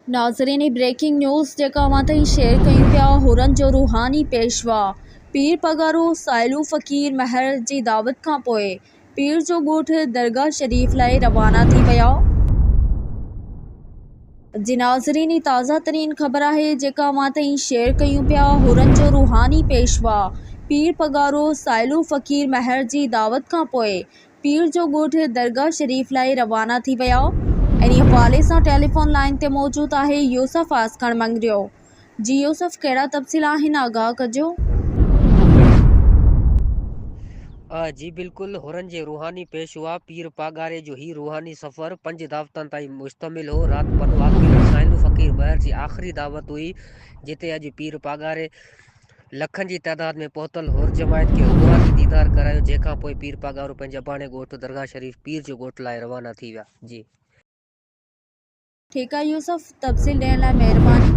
नाज़रीन breaking news जेका अवां ताईं शेयर कयूं पिया। हुरन जो रूहानी पेशवा पीर पगारो साइलू फ़कीर महर जी दावत खां पोइ पीर जो ॻोठ दरगाह शरीफ़ लाइ रवाना थी विया। जी नाज़रीन ताज़ा तरीन ख़बर आहे जेका अवां ताईं शेयर कयूं पिया। हुरन जो रूहानी पेशवा पीर पगारो साइलू फ़कीर महर जी दावत खां पोइ पीर जो ॻोठ दरगाह शरीफ़ लाइ रवाना थी विया। इन हवाले सां टेलीफोन लाइन ते मौजूद आहे यूसुफ आसकण मंगरियो। जी यूसुफ, कहिड़ा तफ़सील आहिनि, आगाह कजो। जी बिल्कुल, हुरन जे रूहानी पेशवा पीर पागारे जो ही रूहानी सफ़र 5 दावतन ताईं मुश्तमिल हो। रात पनवाकिल साइलू फ़कीर महर जी आख़िरी दावत हुई, जिते अॼु पीर पागारे लखन जी तादाद में पहुतल हुर जमायत खे रूहानी दीदार करायो, जंहिंखां पोइ पीर पागारो पंहिंजे अबाणे ॻोठ दरगाह शरीफ़ पीर जो ॻोठ लाइ रवाना थी विया। जी ठीकु आहे यूसुफ, तफ़सील ॾियण लाइ महिरबानी।